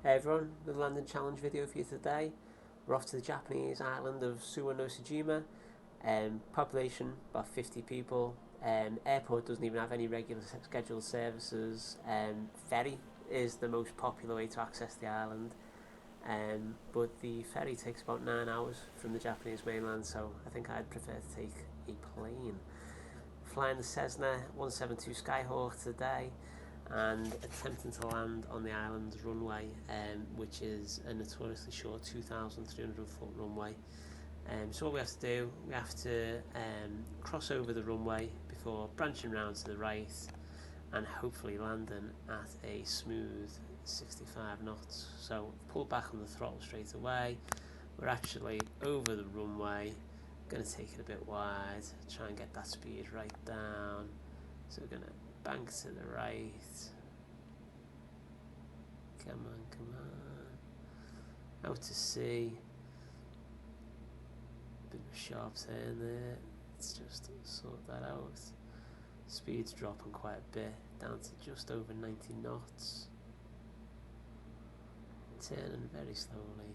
Hey everyone, the London Challenge video for you today. We're off to the Japanese island of Suwanosejima. Population about 50 people. Airport doesn't even have any regular scheduled services. Ferry is the most popular way to access the island. But the ferry takes about 9 hours from the Japanese mainland, so I think I'd prefer to take a plane. Flying the Cessna 172 Skyhawk today and attempting to land on the island's runway, which is a notoriously short 2,300 foot runway. So what we have to do, we have to cross over the runway before branching round to the right and hopefully landing at a smooth 65 knots. So pull back on the throttle straight away. We're actually over the runway, going to take it a bit wide, try and get that speed right down. So we're going to bank to the right. Come on. Out to sea. Bit of a sharp turn there. Let's just sort that out. Speed's dropping quite a bit, down to just over 90 knots. Turning very slowly.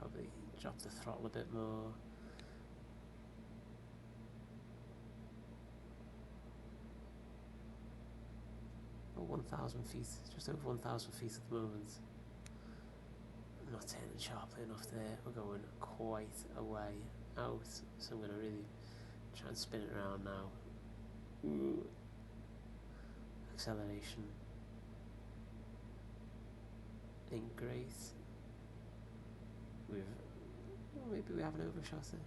Probably drop the throttle a bit more. About 1,000 feet, just over 1,000 feet at the moment. I'm not turning sharply enough there. We're going quite a way out, so I'm going to really try and spin it around now. Ooh. Acceleration ain't great. Maybe we have an overshot there.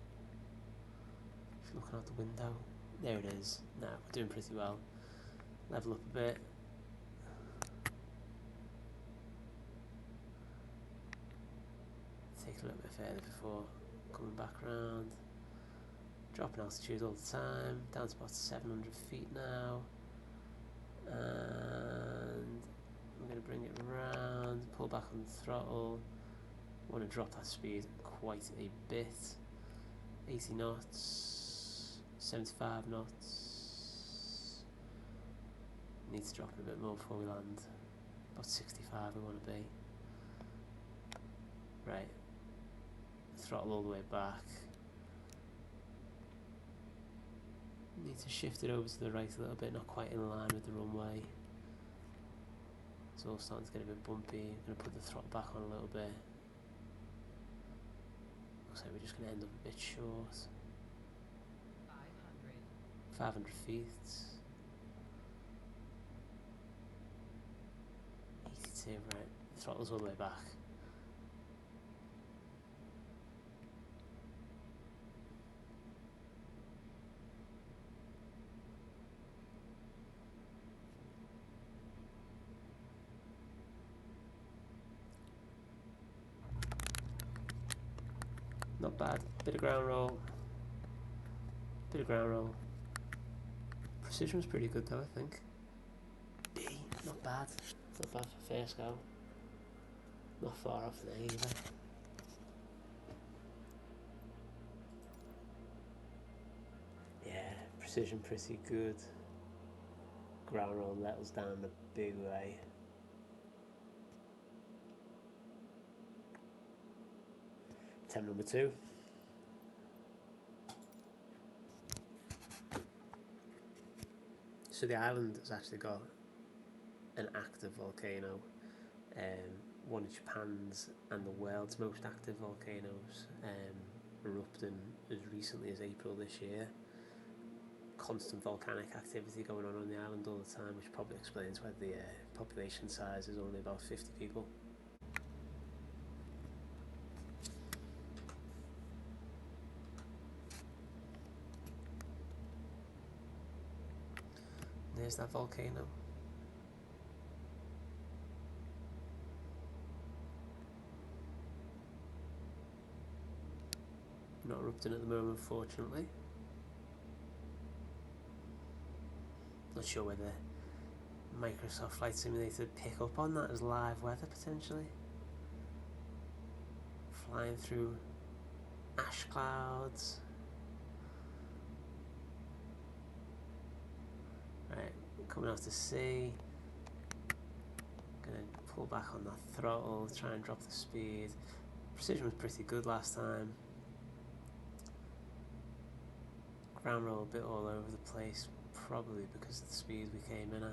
Just looking out the window. There it is. No, we're doing pretty well. Level up a bit. Take a little bit further before coming back round. Dropping altitude all the time, down to about 700 feet now. And I'm going to bring it round, pull back on the throttle. I want to drop that speed quite a bit. 80 knots, 75 knots. Need to drop it a bit more before we land. About 65 we want to be. Right. Throttle all the way back. Need to shift it over to the right a little bit, not quite in line with the runway. It's all starting to get a bit bumpy. I'm going to put the throttle back on a little bit. Looks like we're just going to end up a bit short. 500 feet. 82, right. The throttle's all the way back. Not bad. Bit of ground roll. Precision's pretty good though, I think. B, not bad. Not bad for first go. Not far off there either. Yeah, precision pretty good. Ground roll let us down a big way. Attempt number 2. So the island has actually got an active volcano, one of Japan's and the world's most active volcanoes, erupting as recently as April this year. Constant volcanic activity going on the island all the time, which probably explains why the population size is only about 50 people. There's that volcano. Not erupting at the moment, fortunately. Not sure whether Microsoft Flight Simulator would pick up on that as live weather potentially. Flying through ash clouds. Right, coming out to sea. Gonna Pull back on that throttle, try and drop the speed. Precision was pretty good last time. Ground roll a bit all over the place, probably because of the speed we came in at.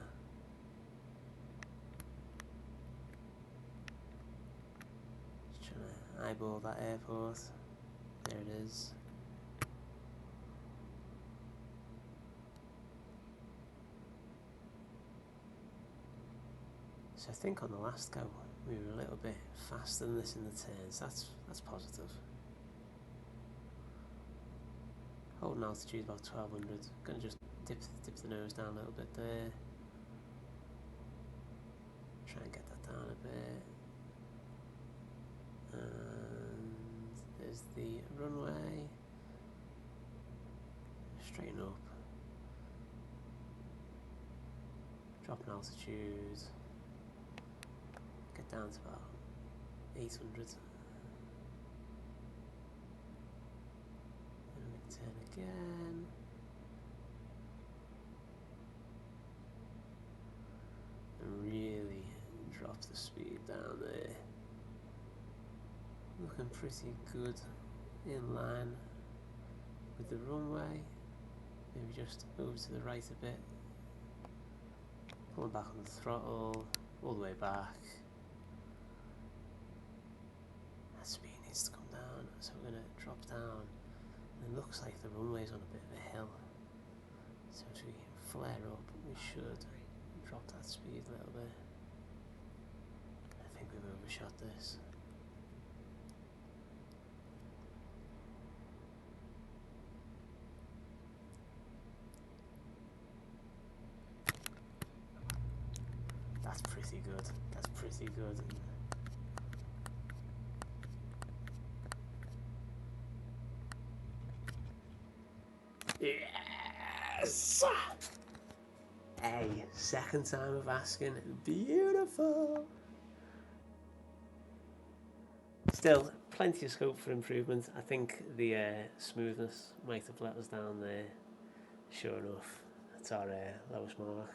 Just trying to eyeball that airport. There it is. So I think on the last go we were a little bit faster than this in the turns. That's positive. Holding altitude about 1200. Gonna just dip the nose down a little bit there. Try and get that down a bit. And there's the runway. Straighten up. Dropping altitude. Get down to about 800. And we turn again. And really drop the speed down there. Looking pretty good in line with the runway. Maybe just over to the right a bit. Pulling back on the throttle, all the way back. That speed needs to come down, so we're going to drop down. And it looks like the runway's on a bit of a hill. So as we flare up, we should drop that speed a little bit. I think we've overshot this. That's pretty good. That's pretty good. Yes! Hey, second time of asking. Beautiful! Still, plenty of scope for improvement. I think the smoothness might have let us down there. Sure enough, that's our lowest mark.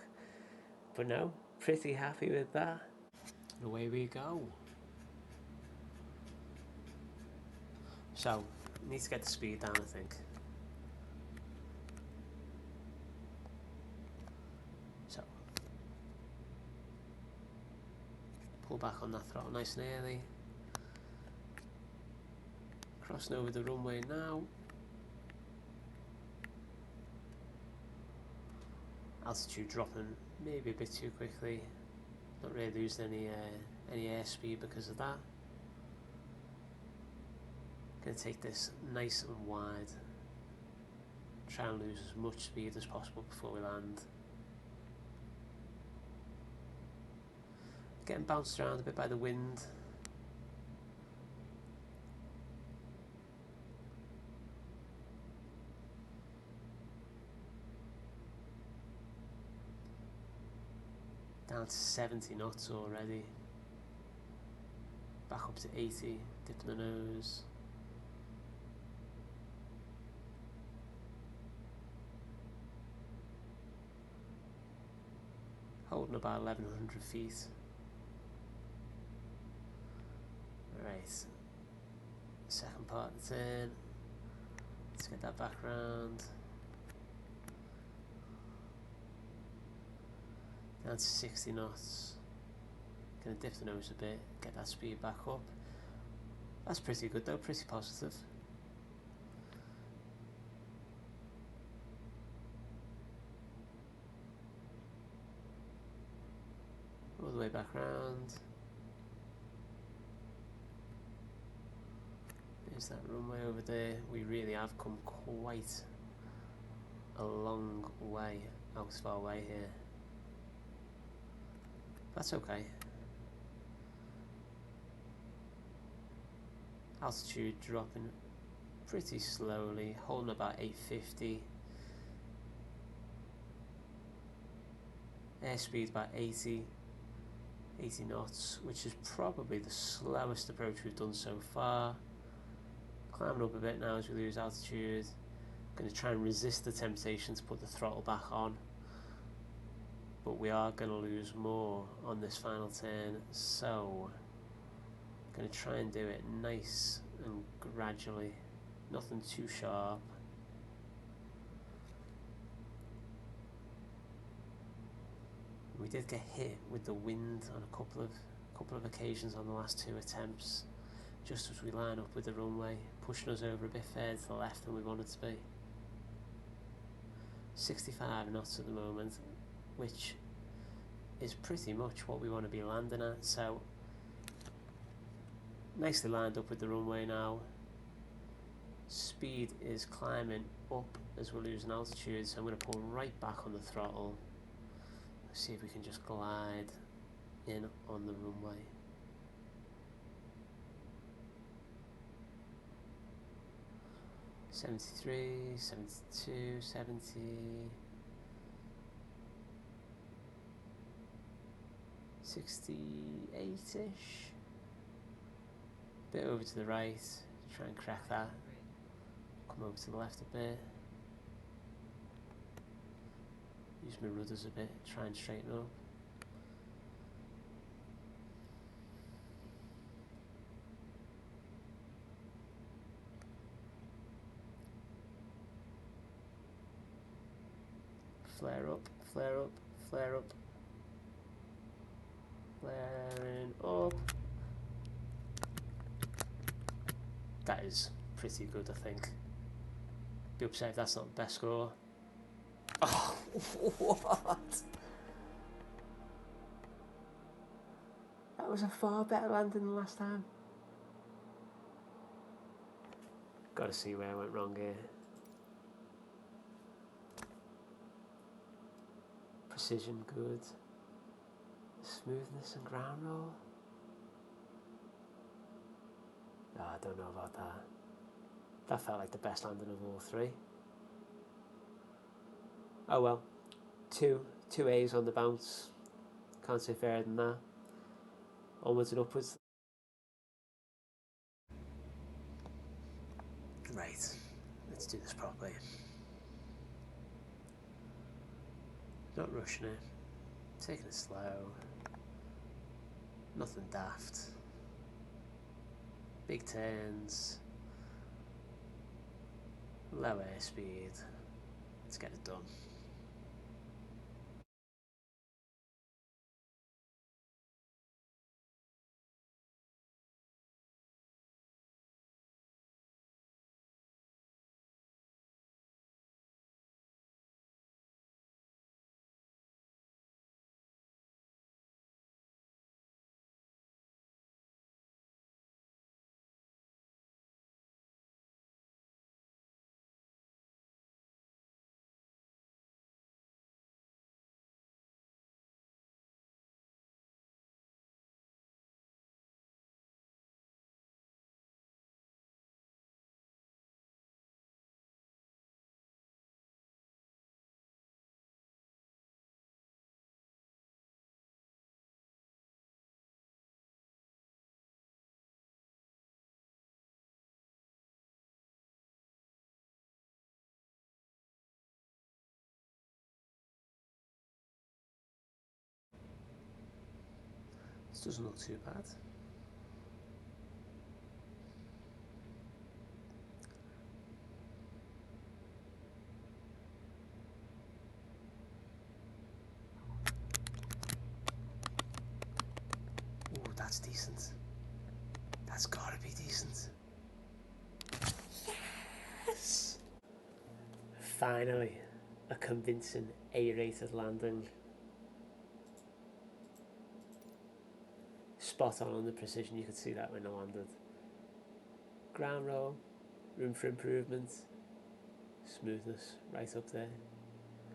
But no, pretty happy with that. And away we go. So, need to get the speed down, I think. So, pull back on that throttle nice and early. Crossing over the runway now. Altitude dropping maybe a bit too quickly. Not really losing any airspeed because of that. Going to take this nice and wide. Try and lose as much speed as possible before we land. Getting bounced around a bit by the wind. Down to 70 knots already. Back up to 80, dipping the nose. Holding about 1100 feet. Right, second part of the turn. Let's get that back round. Down to 60 knots. Gonna dip the nose a bit, get that speed back up. That's pretty good though, pretty positive. All the way back round. There's that runway over there. We really have come quite a long way out of our way here. That's okay. Altitude dropping pretty slowly, holding about 850. Airspeed about 80 knots, which is probably the slowest approach we've done so far. Climbing up a bit now as we lose altitude. Going to try and resist the temptation to put the throttle back on. but we are going to lose more on this final turn, so I'm going to try and do it nice and gradually, nothing too sharp. We did get hit with the wind on a couple of occasions on the last two attempts, just as we line up with the runway, pushing us over a bit further to the left than we wanted to be. 65 knots at the moment, which is pretty much what we want to be landing at, so nicely lined up with the runway now. Speed is climbing up as we're losing altitude, so I'm going to pull right back on the throttle. Let's see if we can just glide in on the runway. "73, 72, 70, 68-ish. Bit over to the right, try and crack that. Come over to the left a bit. Use my rudders a bit, try and straighten up. Flare up, flare up, flare up. Flaring up. That is pretty good, I think. Be upset if that's not the best score. Oh, what? That was a far better landing than last time. Gotta see where I went wrong here. Precision good. Smoothness and ground roll. Oh, I don't know about that. That felt like the best landing of all three. Oh well. Two A's on the bounce. Can't say fairer than that. Onwards and upwards. Right. Let's do this properly. Not rushing it. Taking it slow. Nothing daft. Big turns. Low airspeed. Let's get it done. This doesn't look too bad. Ooh, that's decent. That's gotta be decent. Yes! Finally, a convincing A-rated landing. Spot on the precision, you could see that when I landed. Ground roll, room for improvement, smoothness right up there.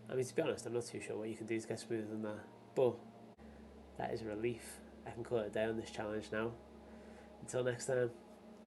I mean, to be honest, I'm not too sure what you can do to get smoother than that, but that is a relief. I can call it a day on this challenge now. Until next time.